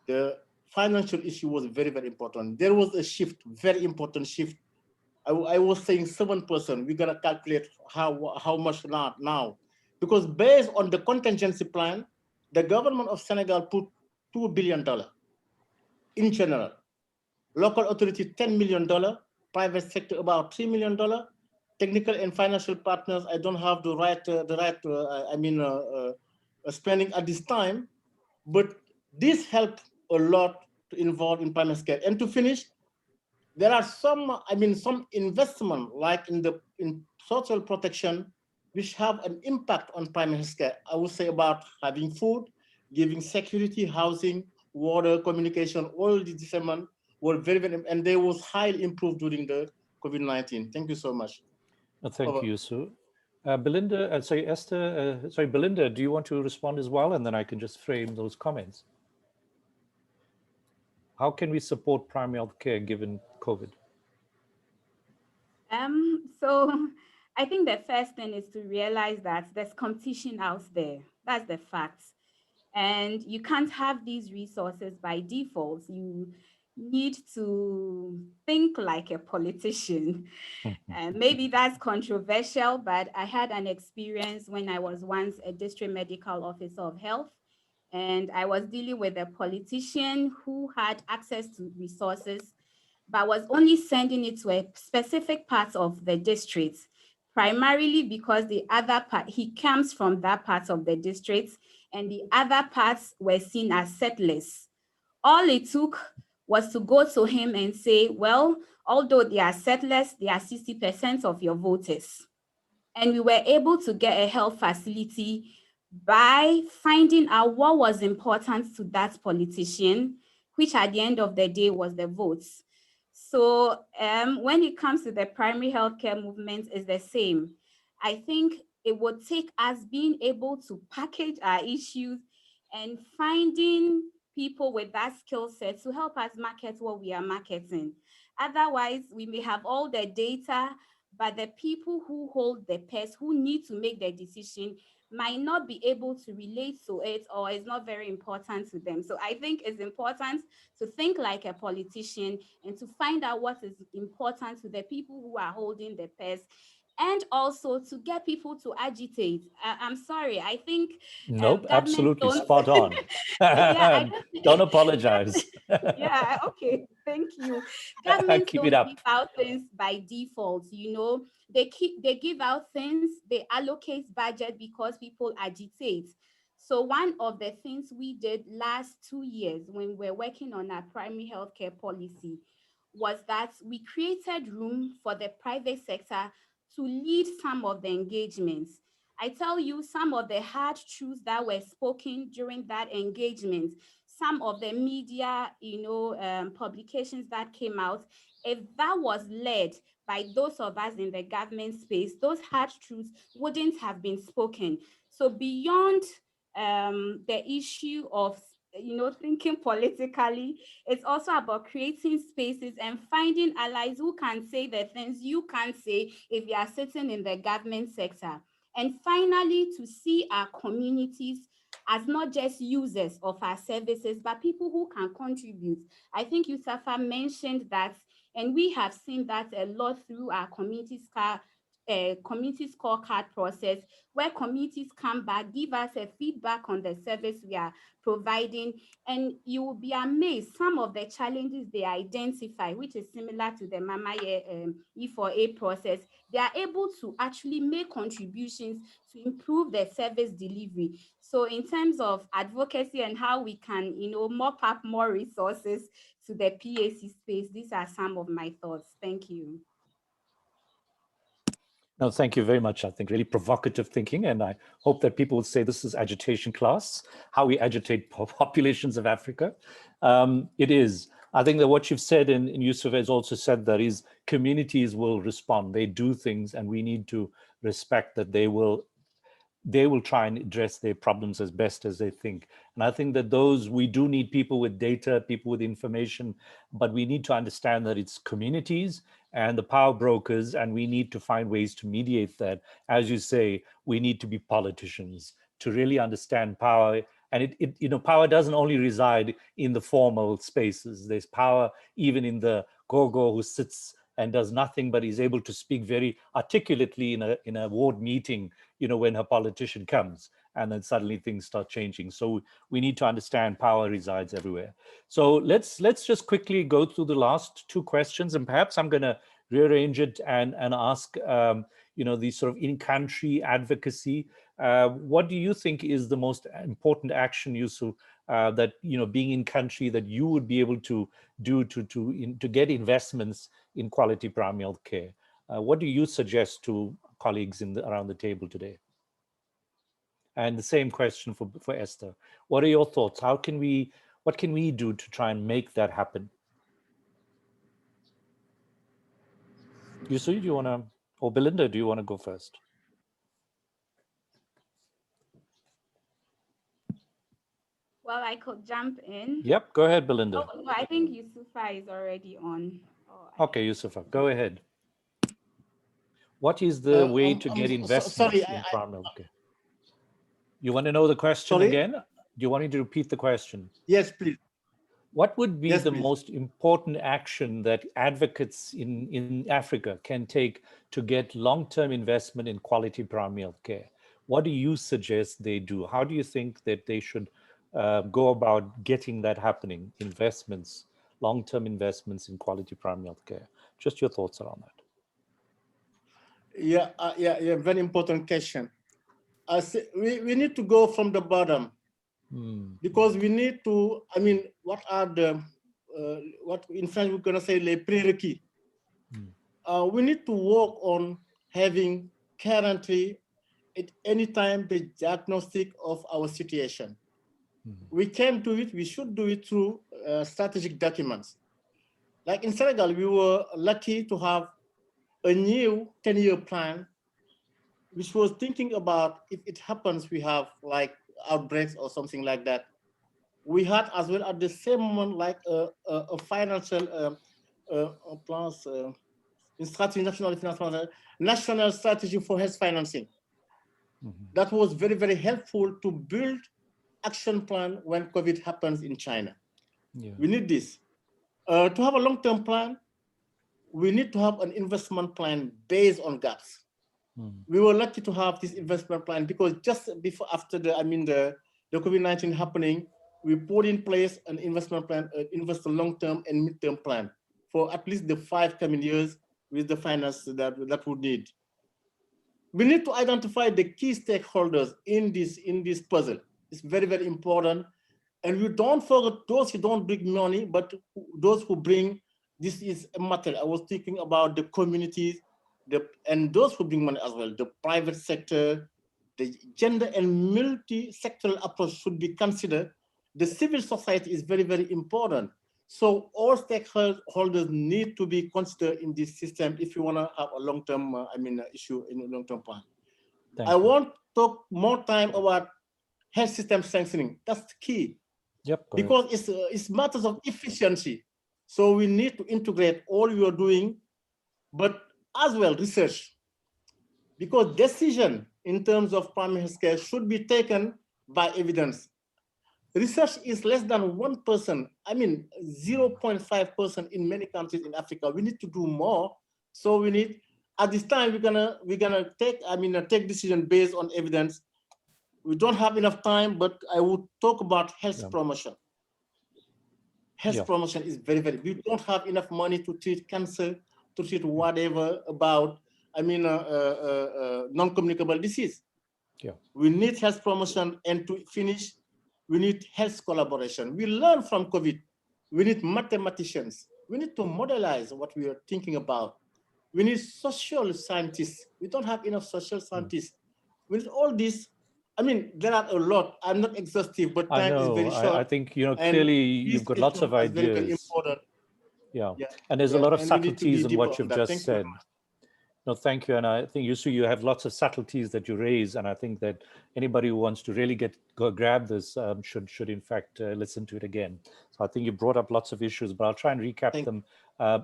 The financial issue was very, very important. There was a shift, very important shift. I was saying 7%. We're gonna calculate how much now, because based on the contingency plan, the government of Senegal put $2 billion in general. Local authority $10 million, private sector about $3 million. Technical and financial partners, I don't have the right spending at this time, but this helped a lot to involve in primary care. And to finish, there are some investment like in social protection, which have an impact on primary care. I would say about having food, giving security, housing, water, communication, all these dissemination were very, very, and they was highly improved during the COVID-19. Thank you so much. Thank you, Yusuf. Belinda, Belinda, do you want to respond as well? And then I can just frame those comments. How can we support primary health care given COVID? So I think the first thing is to realize that there's competition out there. That's the fact. And you can't have these resources by default. You need to think like a politician. Maybe that's controversial, but I had an experience when I was once a district medical officer of health, and I was dealing with a politician who had access to resources, but was only sending it to a specific part of the district, primarily because the other part, he comes from that part of the district, and the other parts were seen as settlers. All it took was to go to him and say, well, although they are settlers, they are 60% of your voters. And we were able to get a health facility by finding out what was important to that politician, which at the end of the day was the votes. So when it comes to the primary healthcare movement, it's the same. I think it would take us being able to package our issues and finding people with that skill set to help us market what we are marketing. Otherwise, we may have all the data, but the people who hold the purse, who need to make the decision, might not be able to relate to it, or it's not very important to them. So I think it's important to think like a politician and to find out what is important to the people who are holding the purse, and also to get people to agitate. I'm sorry, I think nope, absolutely spot on. Yeah, don't apologize. Yeah, okay, thank you. Governments don't give out things by default, you know. They give out things, they allocate budget because people agitate. So one of the things we did last 2 years when we were working on our primary healthcare policy was that we created room for the private sector to lead some of the engagements. I tell you, some of the hard truths that were spoken during that engagement, some of the media, publications that came out, if that was led by those of us in the government space, those hard truths wouldn't have been spoken. So beyond the issue of thinking politically, it's also about creating spaces and finding allies who can say the things you can't say if you are sitting in the government sector. And finally, to see our communities as not just users of our services, but people who can contribute. I think Yusuf mentioned that, and we have seen that a lot through our community scorecard process, where communities come back, give us a feedback on the service we are providing, and you will be amazed some of the challenges they identify, which is similar to the Mama E4A process. They are able to actually make contributions to improve their service delivery. So in terms of advocacy and how we can, mop up more resources to the PHC space, these are some of my thoughts. Thank you. No, thank you very much. I think really provocative thinking, and I hope that people will say this is agitation class, how we agitate populations of Africa. It is. I think that what you've said, and Yusuf has also said, that is communities will respond. They do things, and we need to respect that they will try and address their problems as best as they think. And I think that we do need people with data, people with information, but we need to understand that it's communities and the power brokers, and we need to find ways to mediate that. As you say, we need to be politicians to really understand power. And power doesn't only reside in the formal spaces. There's power even in the gogo who sits and does nothing, but is able to speak very articulately in a ward meeting, when a politician comes, and then suddenly things start changing. So we need to understand power resides everywhere. So let's just quickly go through the last two questions, and perhaps I'm going to rearrange it and ask, the sort of in-country advocacy. What do you think is the most important action, Yusuf, that being in country that you would be able to do to get investments in quality primary health care? What do you suggest to colleagues around the table today? And the same question for Esther. What are your thoughts? What can we do to try and make that happen? Yusuf, do you want to, or Belinda, do you want to go first? Well, I could jump in. Yep, go ahead, Belinda. Oh, no, I think Yusufa is already on. Okay, Yusufa, go ahead. What is the way to get investment in primary health care? You want to know the question again? Do you want me to repeat the question? Yes, please. What would be the most important action that advocates in Africa can take to get long-term investment in quality primary health care? What do you suggest they do? How do you think that they should go about getting that happening, investments, long-term investments in quality primary health care? Just your thoughts around that. Yeah, very important question. We need to go from the bottom, because we need to, what are the, what in French we're gonna say, les prérequis. We need to work on having currently at any time the diagnostic of our situation. We can do it, we should do it through strategic documents. Like in Senegal, we were lucky to have a new 10-year plan, which was thinking about if it happens, we have like outbreaks or something like that. We had as well at the same moment like a financial plans, strategy, national strategy for health financing. That was very, very helpful to build action plan when COVID happens in China. Yeah. We need this. To have a long-term plan, we need to have an investment plan based on gaps. We were lucky to have this investment plan because just before, after the COVID-19 happening, we put in place an investment plan, invest a long-term and mid-term plan for at least the 5 coming years with the finance that we need. We need to identify the key stakeholders in this puzzle. It's very, very important. And we don't forget those who don't bring money, but those who bring, this is a matter. I was thinking about the communities, and those who bring money as well, the private sector, the gender and multi-sectoral approach should be considered. The civil society is very, very important. So all stakeholders need to be considered in this system if you want to have a long-term, issue in a long-term plan. I want to talk more time about health system strengthening. That's the key. Yep. Because it's matters of efficiency. So we need to integrate all you're doing, but as well research. Because decision in terms of primary health care should be taken by evidence. Research is less than 1%, 0.5% in many countries in Africa. We need to do more. So we need, at this time, we're gonna take, take decision based on evidence. We don't have enough time, but I would talk about health promotion. Health promotion is very, very, we don't have enough money to treat cancer, to treat whatever about, non-communicable disease. We need health promotion, and to finish, we need health collaboration. We learn from COVID. We need mathematicians. We need to modelize what we are thinking about. We need social scientists. We don't have enough social scientists. We need all this. There are a lot. I'm not exhaustive, but time is very short. I think, clearly you've got lots of ideas. Very, very important. Yeah. And there's a lot of subtleties in what you've just said. No, thank you. And I think, Yusuf, you have lots of subtleties that you raise. And I think that anybody who wants to really grab this should in fact listen to it again. So I think you brought up lots of issues, but I'll try and recap them.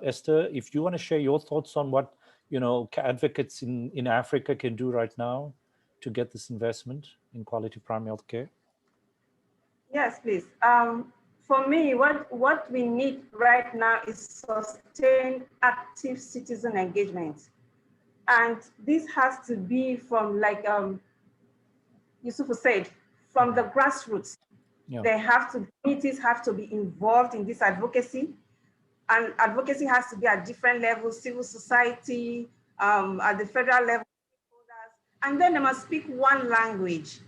Esther, if you want to share your thoughts on what, advocates in Africa can do right now to get this investment in quality primary health care? Yes, please. For me, what we need right now is sustained active citizen engagement. And this has to be from, like Yusuf said, from the grassroots. Communities have to be involved in this advocacy. And advocacy has to be at different levels, civil society, at the federal level, and then they must speak one language.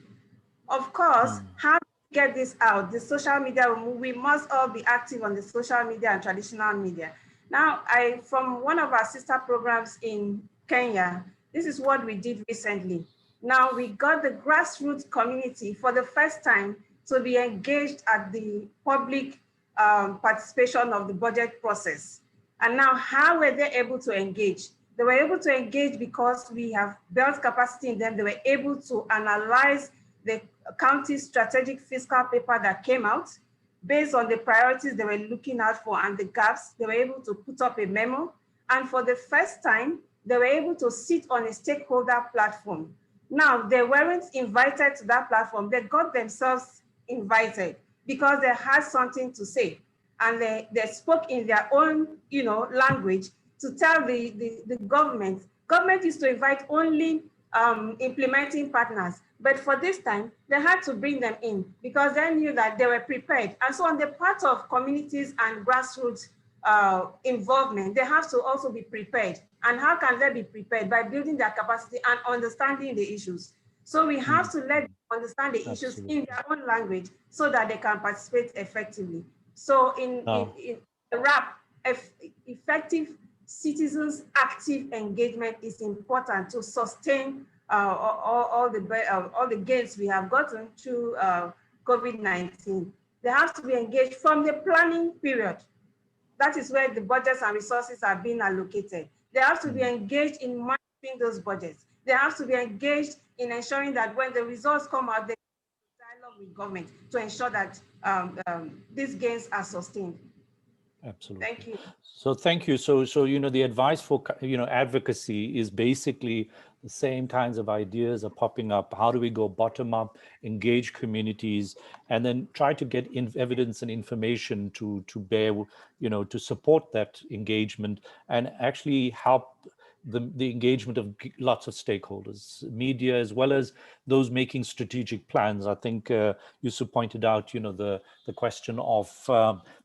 Of course, how to get this out? The social media, we must all be active on the social media and traditional media. Now, from one of our sister programs in Kenya, this is what we did recently. Now we got the grassroots community for the first time to be engaged at the public participation of the budget process. And now how were they able to engage? They were able to engage because we have built capacity in them. They were able to analyze the county's strategic fiscal paper that came out based on the priorities they were looking out for and the gaps. They were able to put up a memo. And for the first time, they were able to sit on a stakeholder platform. Now, they weren't invited to that platform. They got themselves invited because they had something to say. And they spoke in their own language to tell the government. Government is to invite only implementing partners. But for this time, they had to bring them in because they knew that they were prepared. And so on the part of communities and grassroots involvement, they have to also be prepared. And how can they be prepared? By building their capacity and understanding the issues. So we have to let them understand the issues in their own language so that they can participate effectively. So in the wrap, effective citizens' active engagement is important to sustain all the gains we have gotten through COVID-19. They have to be engaged from the planning period. That is where the budgets and resources are being allocated. They have to be engaged in managing those budgets. They have to be engaged in ensuring that when the results come out, they dialogue with government to ensure that these gains are sustained. Absolutely. Thank you. So thank you. So the advice for advocacy is basically the same kinds of ideas are popping up. How do we go bottom up, engage communities, and then try to get evidence and information to bear, to support that engagement and actually help the engagement of lots of stakeholders, media, as well as those making strategic plans. I think Yusuf pointed out, the question of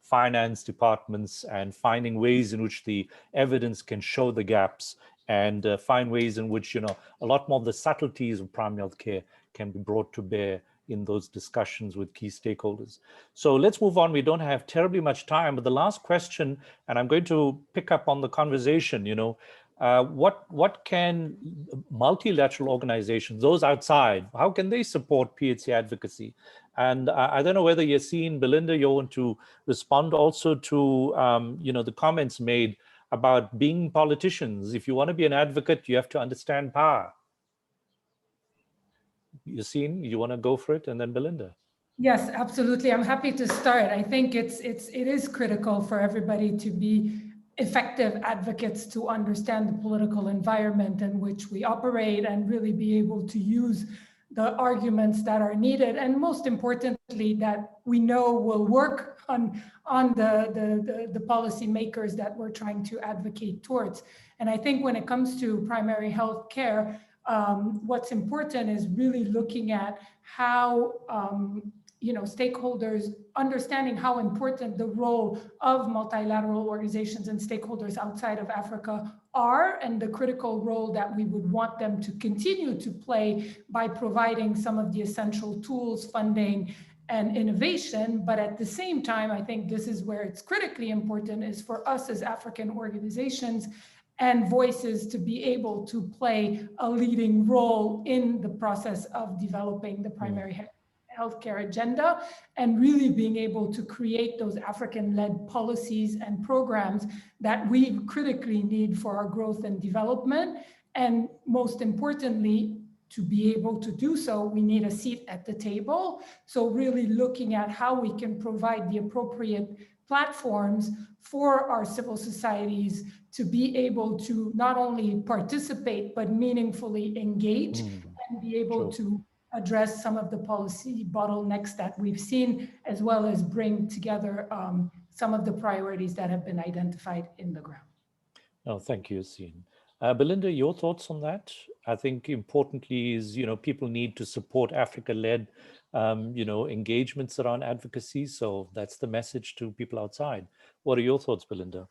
finance departments and finding ways in which the evidence can show the gaps and find ways in which, a lot more of the subtleties of primary health care can be brought to bear in those discussions with key stakeholders. So let's move on. We don't have terribly much time, but the last question, and I'm going to pick up on the conversation, what can multilateral organizations, those outside, how can they support PHC advocacy? And I don't know whether you're seeing, Belinda, you want to respond also to the comments made about being politicians. If you want to be an advocate, you have to understand power. Yassine, you want to go for it, and then Belinda? Yes, absolutely. I'm happy to start. I think it is critical for everybody to be effective advocates, to understand the political environment in which we operate and really be able to use the arguments that are needed, and most importantly, that we know will work on the policy makers that we're trying to advocate towards. And I think when it comes to primary health care, what's important is really looking at how stakeholders understanding how important the role of multilateral organizations and stakeholders outside of Africa are, and the critical role that we would want them to continue to play by providing some of the essential tools, funding, and innovation. But at the same time, I think this is where it's critically important, is for us as African organizations and voices to be able to play a leading role in the process of developing the primary healthcare agenda, and really being able to create those African-led policies and programs that we critically need for our growth and development. And most importantly, to be able to do so, we need a seat at the table. So really looking at how we can provide the appropriate platforms for our civil societies to be able to not only participate, but meaningfully engage and be able to address some of the policy bottlenecks that we've seen, as well as bring together some of the priorities that have been identified in the ground. Oh, thank you, Yassine. Belinda, your thoughts on that? I think importantly is, people need to support Africa-led, engagements around advocacy. So that's the message to people outside. What are your thoughts, Belinda?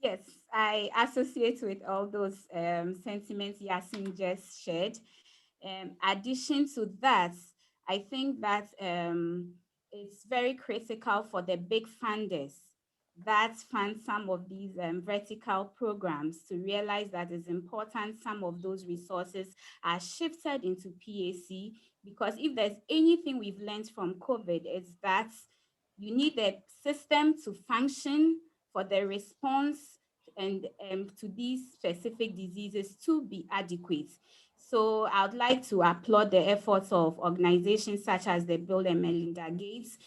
Yes, I associate with all those sentiments Yassine just shared. Addition to that, I think that it's very critical for the big funders that fund some of these vertical programs to realize that it's important some of those resources are shifted into PHC, because if there's anything we've learned from COVID, it's that you need a system to function for the response and to these specific diseases to be adequate. So I would like to applaud the efforts of organizations such as the Bill and Melinda Gates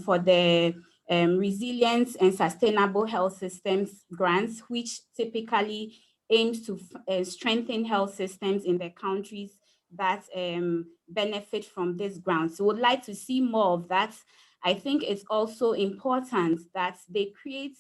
for the Resilience and Sustainable Health Systems grants, which typically aims to strengthen health systems in the countries that benefit from this grant. So we'd like to see more of that. I think it's also important that they create,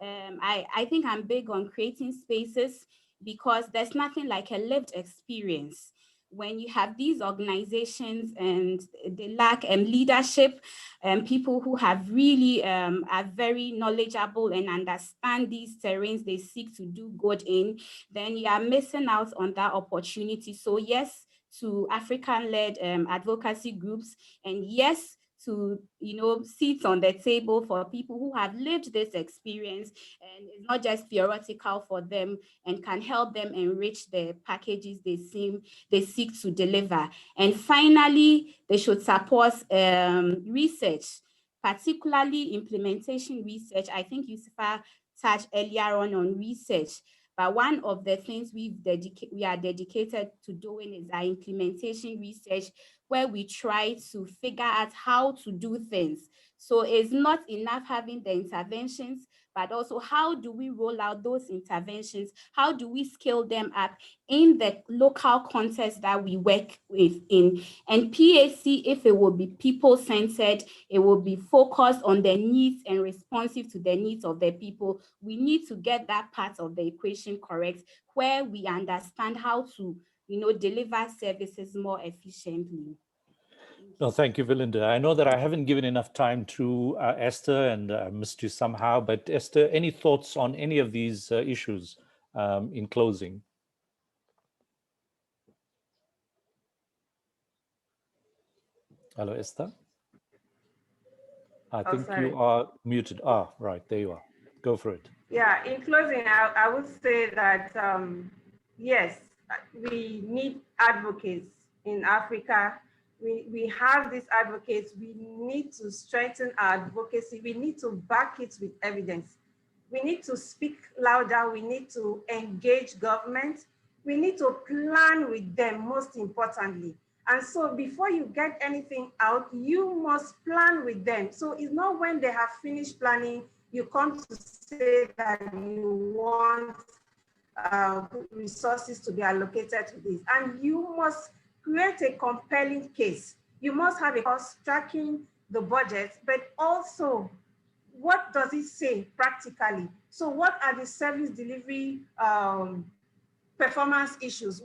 I think I'm big on creating spaces, because there's nothing like a lived experience. When you have these organizations and they lack leadership and people who have really are very knowledgeable and understand these terrains they seek to do good in, then you are missing out on that opportunity. So yes, to African-led advocacy groups, and yes, to seats on the table for people who have lived this experience, and it's not just theoretical for them, and can help them enrich the packages they seek to deliver. And finally, they should support research, particularly implementation research. I think Yusuf touched earlier on research. But one of the things we are dedicated to doing is our implementation research, where we try to figure out how to do things. So it's not enough having the interventions, but also how do we roll out those interventions? How do we scale them up in the local context that we work within? And PHC, if it will be people-centered, it will be focused on the needs and responsive to the needs of the people. We need to get that part of the equation correct, where we understand how to deliver services more efficiently. No, thank you, Belinda. I know that I haven't given enough time to Esther, and I missed you somehow, but Esther, any thoughts on any of these issues in closing? Hello, Esther? I think sorry. you are muted. Right, there you are. Go for it. Yeah, in closing, I would say that, yes, we need advocates in Africa we have these advocates. We need to strengthen our advocacy. We need to back it with evidence. We need to speak louder. We need to engage government. We need to plan with them, most importantly. And so before you get anything out, you must plan with them. So it's not when they have finished planning, you come to say that you want resources to be allocated to this. And you must create a compelling case. You must have a cost tracking the budget, but also what does it say practically? So what are the service delivery performance issues?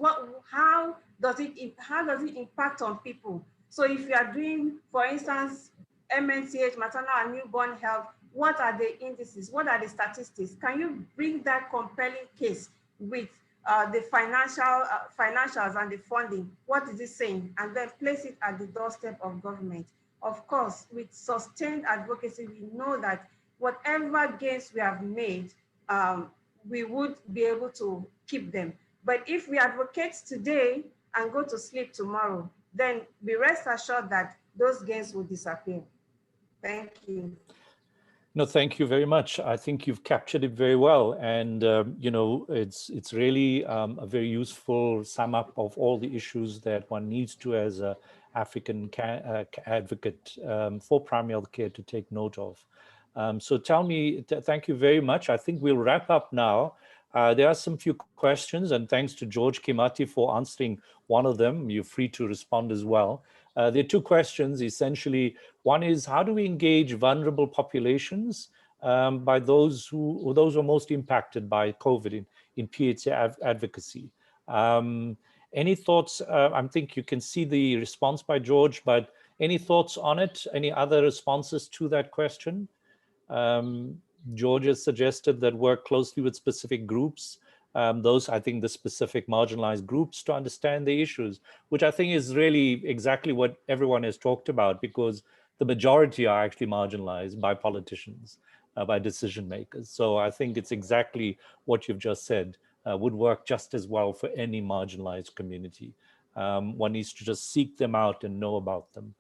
How does it impact on people? So if you are doing, for instance, MNCH, maternal and newborn health, what are the indices? What are the statistics? Can you bring that compelling case with the financials and the funding? What is it saying? And then place it at the doorstep of government. Of course, with sustained advocacy, we know that whatever gains we have made, we would be able to keep them. But if we advocate today and go to sleep tomorrow, then be rest assured that those gains will disappear. Thank you. No, thank you very much. I think you've captured it very well. And, you know, it's really a very useful sum up of all the issues that one needs to, as an African advocate for primary health care, to take note of. So tell me, thank you very much. I think we'll wrap up now. There are some few questions, and thanks to George Kimati for answering one of them. You're free to respond as well. There are two questions, essentially. One is, how do we engage vulnerable populations by those who are most impacted by COVID in PHC advocacy? Any thoughts? I think you can see the response by George, but any thoughts on it? Any other responses to that question? George has suggested that work closely with specific groups, those, I think, the specific marginalized groups, to understand the issues, which I think is really exactly what everyone has talked about, because the majority are actually marginalized by politicians, by decision makers. So I think it's exactly what you've just said, would work just as well for any marginalized community. One needs to just seek them out and know about them.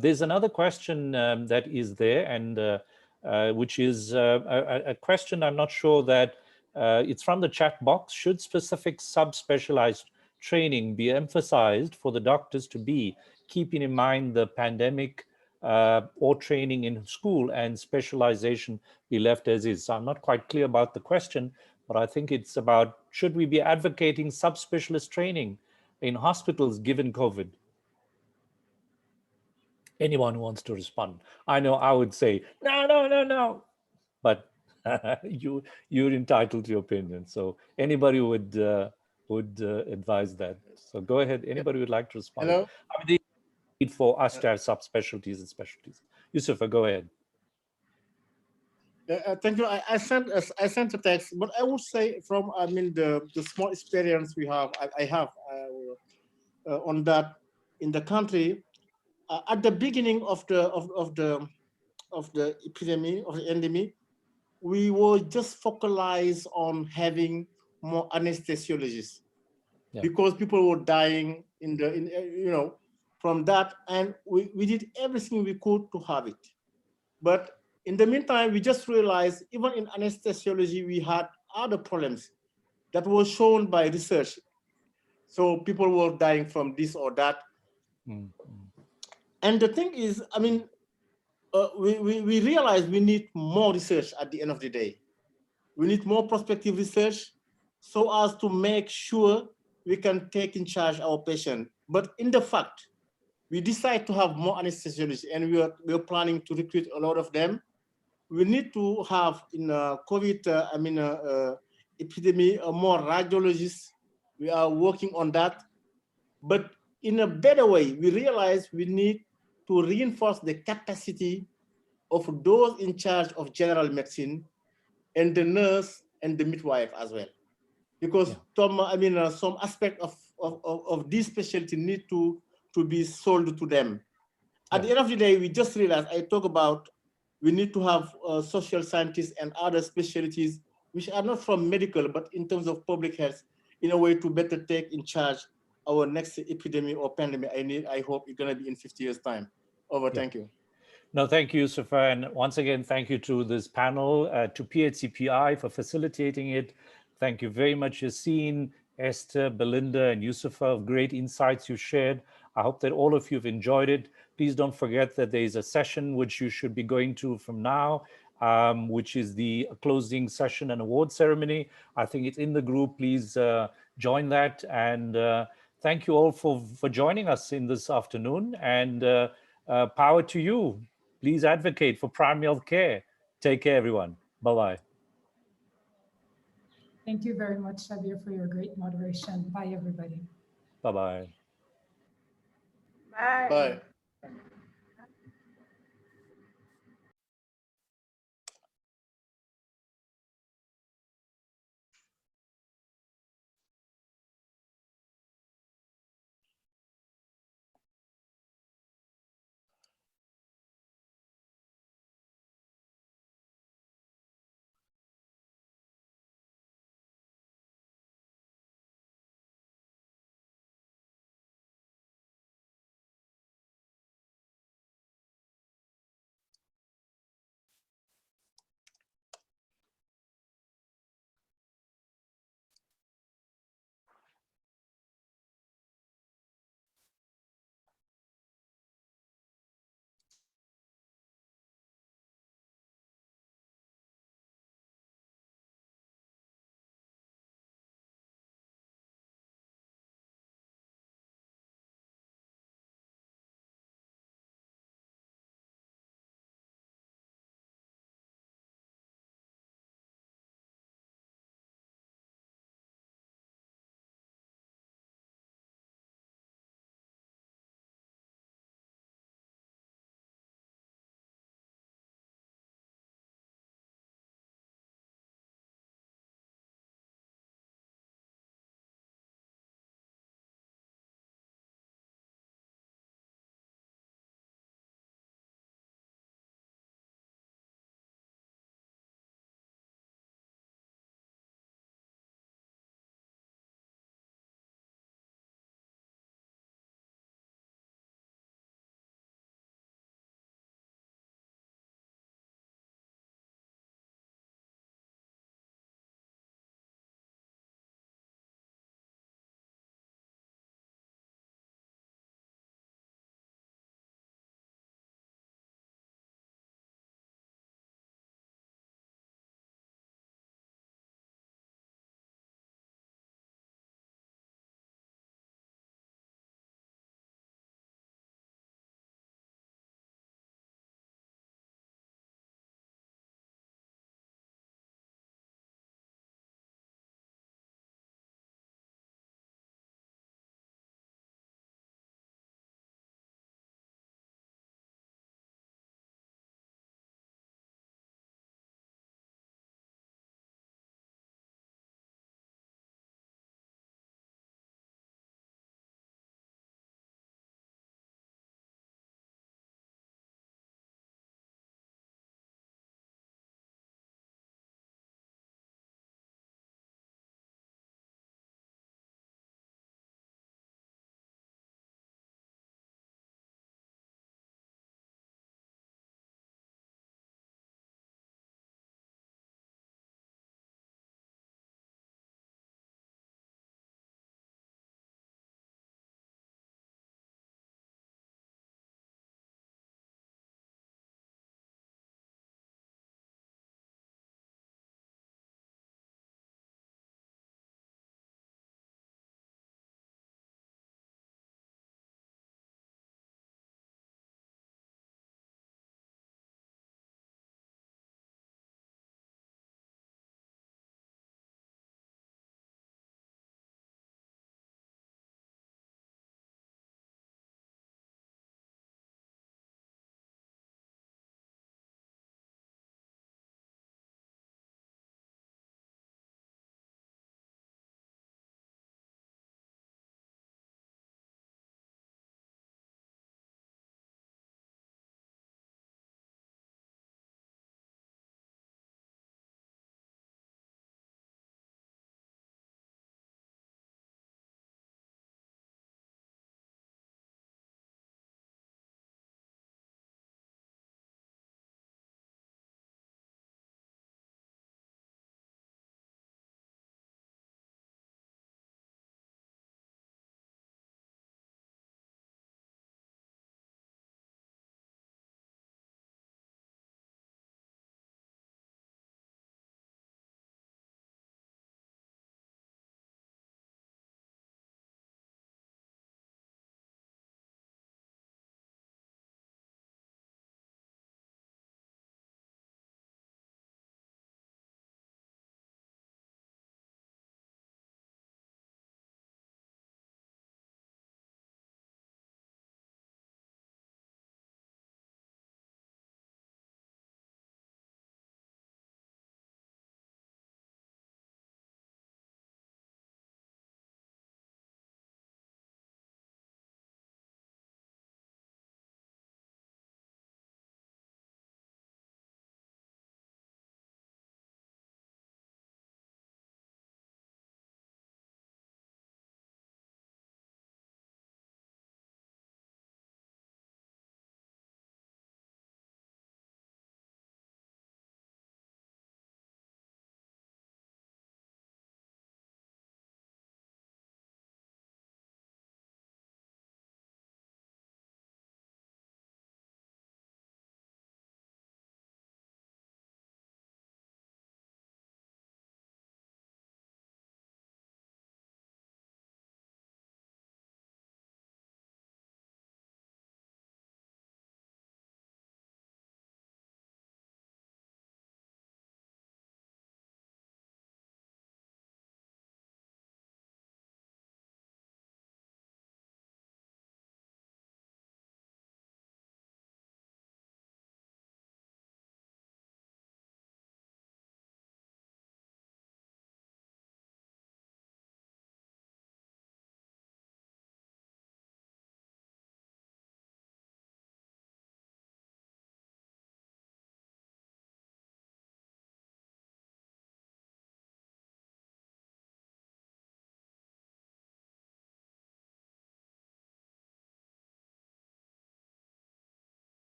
There's another question that is there, and which is a question, I'm not sure that it's from the chat box. Should specific subspecialized training be emphasized for the doctors to be, keeping in mind the pandemic, or training in school and specialization be left as is? So I'm not quite clear about the question, but I think it's about, should we be advocating subspecialist training in hospitals given COVID? Anyone who wants to respond? I know I would say, no, but you're entitled to your opinion. So anybody would advise that. So go ahead. Anybody would like to respond? Hello? I mean, the need for us to have subspecialties and specialties. Yusuf, go ahead. Thank you. I sent a text, but I would say from, I mean, the small experience I have on that in the country. At the beginning of the epidemic, of the endemic, we were just focalized on having more anesthesiologists, because people were dying from that, and we did everything we could to have it. But in the meantime, we just realized even in anesthesiology, we had other problems that were shown by research. So people were dying from this or that. And the thing is, I mean, we realize we need more research at the end of the day. We need more prospective research so as to make sure we can take in charge our patient. But in the fact, we decide to have more anesthesiologists, and we are planning to recruit a lot of them. We need to have in COVID, epidemic, more radiologists. We are working on that. But in a better way, we realize we need to reinforce the capacity of those in charge of general medicine and the nurse and the midwife as well. Because some aspect of this specialty need to be sold to them. At the end of the day, we just realized, I talk about, we need to have social scientists and other specialties which are not from medical, but in terms of public health, in a way to better take in charge our next epidemic or pandemic, I hope it's going to be in 50 years' time. Over, thank you. No, thank you, Yusuf. And once again, thank you to this panel, to PHCPI for facilitating it. Thank you very much, Yassine, Esther, Belinda, and Yusuf, for great insights you shared. I hope that all of you have enjoyed it. Please don't forget that there is a session which you should be going to from now, which is the closing session and award ceremony. I think it's in the group. Please join that. And thank you all for joining us in this afternoon. And power to you. Please advocate for primary health care. Take care, everyone. Bye-bye. Thank you very much, Xavier, for your great moderation. Bye, everybody. Bye-bye. Bye. Bye.